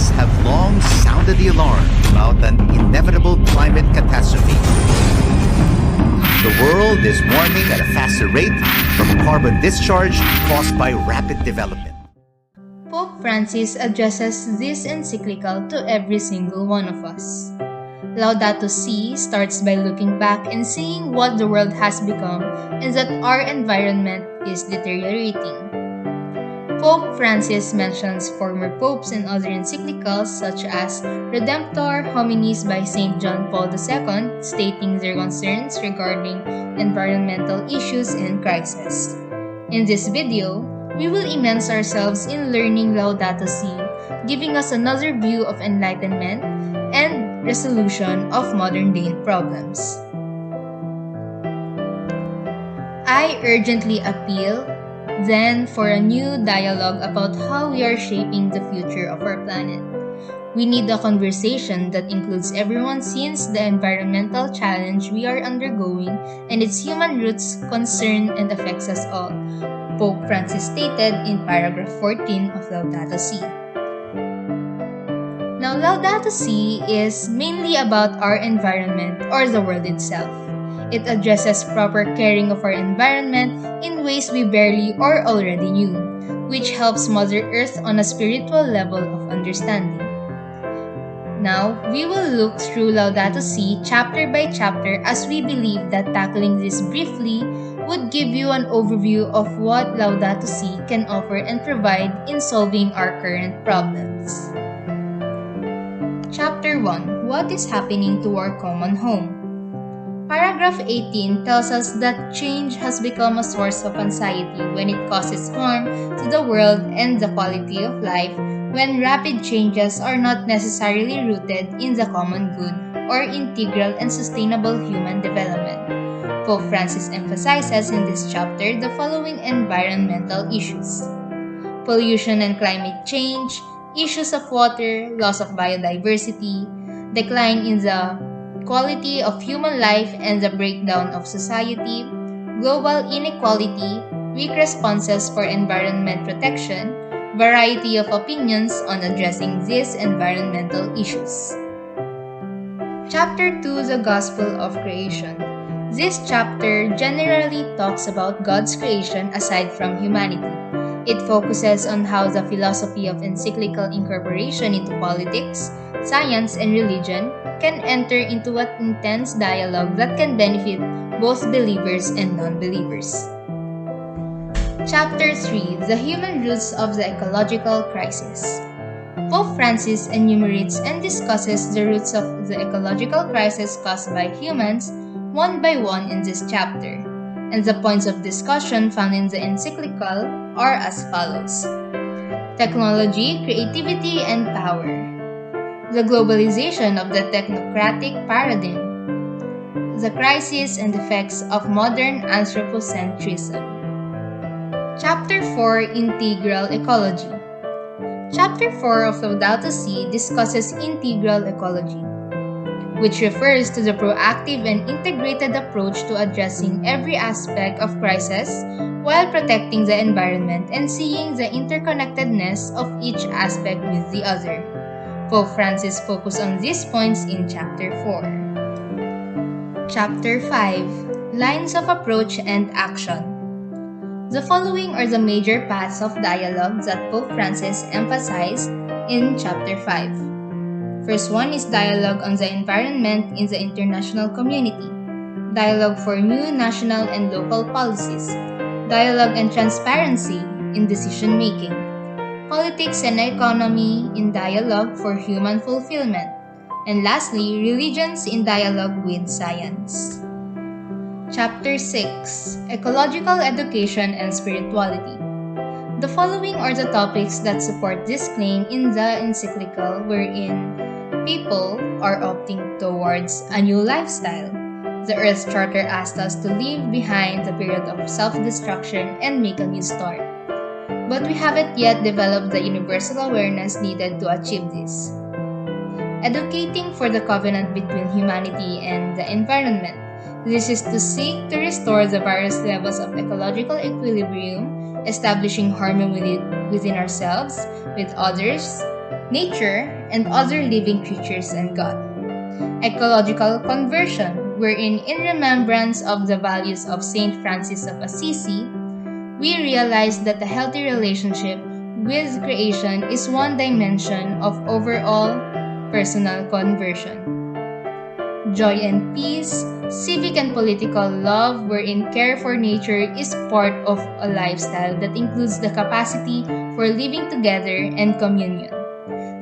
scientists have long sounded the alarm about an inevitable climate catastrophe. The world is warming at a faster rate from carbon discharge caused by rapid development. Pope Francis addresses this encyclical to every single one of us. Laudato Si starts by looking back and seeing what the world has become and that our environment is deteriorating. Pope Francis mentions former popes and other encyclicals such as Redemptor Hominis by St. John Paul II, stating their concerns regarding environmental issues and crisis. In this video, we will immerse ourselves in learning Laudato Si, giving us another view of enlightenment and resolution of modern-day problems. I urgently appeal then for a new dialogue about how we are shaping the future of our planet. We need a conversation that includes everyone since the environmental challenge we are undergoing and its human roots concern and affects us all, Pope Francis stated in paragraph 14 of Laudato Si. Now, Laudato Si is mainly about our environment or the world itself. It addresses proper caring of our environment in ways we barely or already knew, which helps Mother Earth on a spiritual level of understanding. Now, we will look through Laudato Si chapter by chapter as we believe that tackling this briefly would give you an overview of what Laudato Si can offer and provide in solving our current problems. Chapter 1. What is happening to our common home? Paragraph 18 tells us that change has become a source of anxiety when it causes harm to the world and the quality of life when rapid changes are not necessarily rooted in the common good or integral and sustainable human development. Pope Francis emphasizes in this chapter the following environmental issues: pollution and climate change, issues of water, loss of biodiversity, decline in the quality of human life and the breakdown of society, global inequality, weak responses for environment protection, variety of opinions on addressing these environmental issues. Chapter 2, The Gospel of Creation. This chapter generally talks about God's creation aside from humanity. It focuses on how the philosophy of encyclical incorporation into politics, science, and religion can enter into an intense dialogue that can benefit both believers and non-believers. Chapter 3, The Human Roots of the Ecological Crisis. Pope Francis enumerates and discusses the roots of the ecological crisis caused by humans one by one in this chapter, and the points of discussion found in the encyclical are as follows: technology, creativity, and power, the globalization of the technocratic paradigm, the crisis and effects of modern anthropocentrism. Chapter 4, Integral Ecology. Chapter 4 of Laudato Si discusses integral ecology, which refers to the proactive and integrated approach to addressing every aspect of crisis while protecting the environment and seeing the interconnectedness of each aspect with the other. Pope Francis focused on these points in Chapter 4. Chapter 5, Lines of Approach and Action. The following are the major paths of dialogue that Pope Francis emphasized in Chapter 5. First one is dialogue on the environment in the international community, dialogue for new national and local policies, dialogue and transparency in decision-making, politics and economy in dialogue for human fulfillment, and lastly, religions in dialogue with science. Chapter 6, Ecological Education and Spirituality. The following are the topics that support this claim in the encyclical, wherein people are opting towards a new lifestyle. The Earth Charter asked us to leave behind the period of self-destruction and make a new start. But we haven't yet developed the universal awareness needed to achieve this. Educating for the covenant between humanity and the environment. This is to seek to restore the various levels of ecological equilibrium, establishing harmony within ourselves, with others, nature, and other living creatures and God. Ecological conversion, wherein in remembrance of the values of Saint Francis of Assisi, we realize that a healthy relationship with creation is one dimension of overall personal conversion. Joy and peace, civic and political love, wherein care for nature is part of a lifestyle that includes the capacity for living together and communion.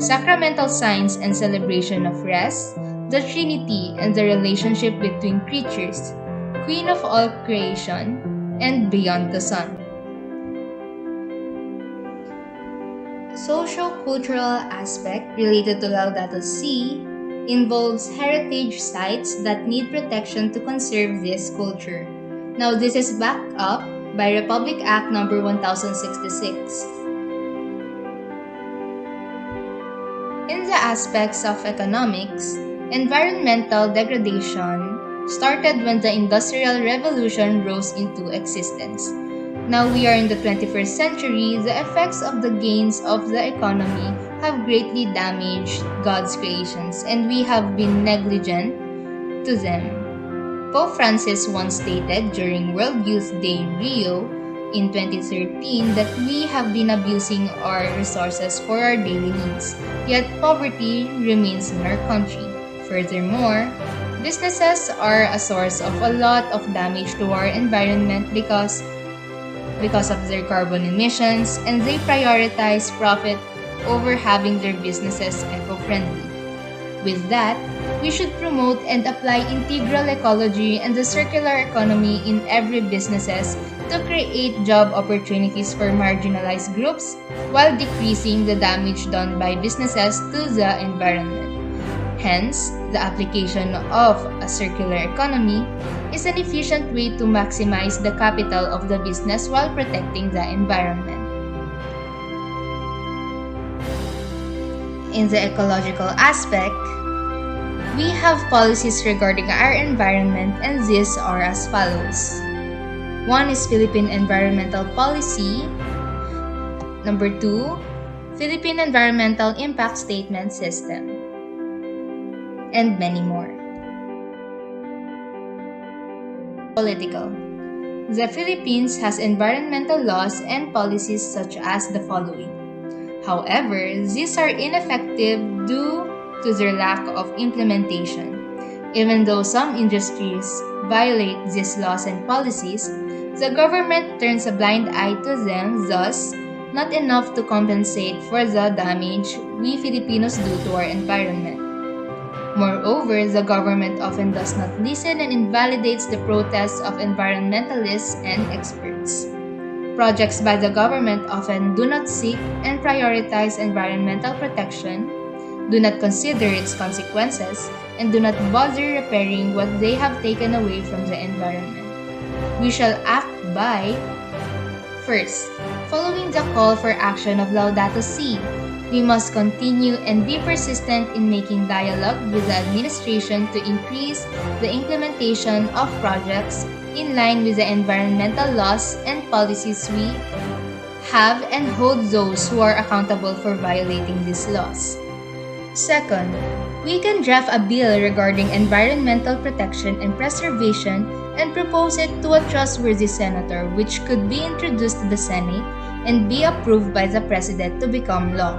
Sacramental signs and celebration of rest, the Trinity and the relationship between creatures, Queen of all creation, and beyond the sun. Socio-cultural aspect related to Laudato Si involves heritage sites that need protection to conserve this culture. Now, this is backed up by Republic Act No. 1066. In the aspects of economics, environmental degradation started when the Industrial Revolution rose into existence. Now we are in the 21st century, the effects of the gains of the economy have greatly damaged God's creations, and we have been negligent to them. Pope Francis once stated during World Youth Day Rio in 2013 that we have been abusing our resources for our daily needs, yet poverty remains in our country. Furthermore, businesses are a source of a lot of damage to our environment because of their carbon emissions, and they prioritize profit over having their businesses eco-friendly. With that, we should promote and apply integral ecology and the circular economy in every businesses to create job opportunities for marginalized groups while decreasing the damage done by businesses to the environment. Hence, the application of a circular economy is an efficient way to maximize the capital of the business while protecting the environment. In the ecological aspect, we have policies regarding our environment, and these are as follows. One is Philippine Environmental Policy. Number 2, Philippine Environmental Impact Statement System. And many more. Political. The Philippines has environmental laws and policies such as the following. However, these are ineffective due to their lack of implementation. Even though some industries violate these laws and policies, the government turns a blind eye to them, thus not enough to compensate for the damage we Filipinos do to our environment. Moreover, the government often does not listen and invalidates the protests of environmentalists and experts. Projects by the government often do not seek and prioritize environmental protection, do not consider its consequences, and do not bother repairing what they have taken away from the environment. We shall act by: first, following the call for action of Laudato Si, we must continue and be persistent in making dialogue with the administration to increase the implementation of projects in line with the environmental laws and policies we have and hold those who are accountable for violating these laws. Second, we can draft a bill regarding environmental protection and preservation and propose it to a trustworthy senator, which could be introduced to the Senate and be approved by the President to become law.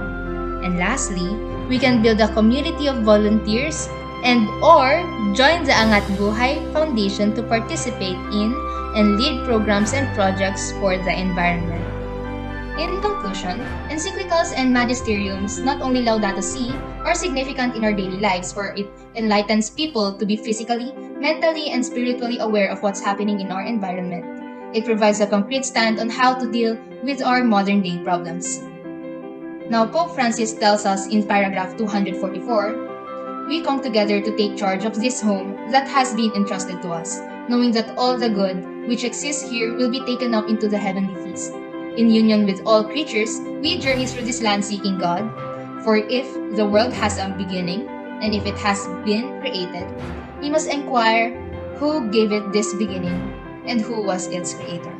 And lastly, we can build a community of volunteers and/or join the Angat Buhay Foundation to participate in and lead programs and projects for the environment. In conclusion, encyclicals and magisteriums, not only Laudato Si, are significant in our daily lives, for it enlightens people to be physically, mentally, and spiritually aware of what's happening in our environment. It provides a concrete stand on how to deal with our modern-day problems. Now, Pope Francis tells us in paragraph 244, we come together to take charge of this home that has been entrusted to us, knowing that all the good which exists here will be taken up into the heavenly feast. In union with all creatures, we journey through this land seeking God, for if the world has a beginning, and if it has been created, we must inquire who gave it this beginning and who was its creator.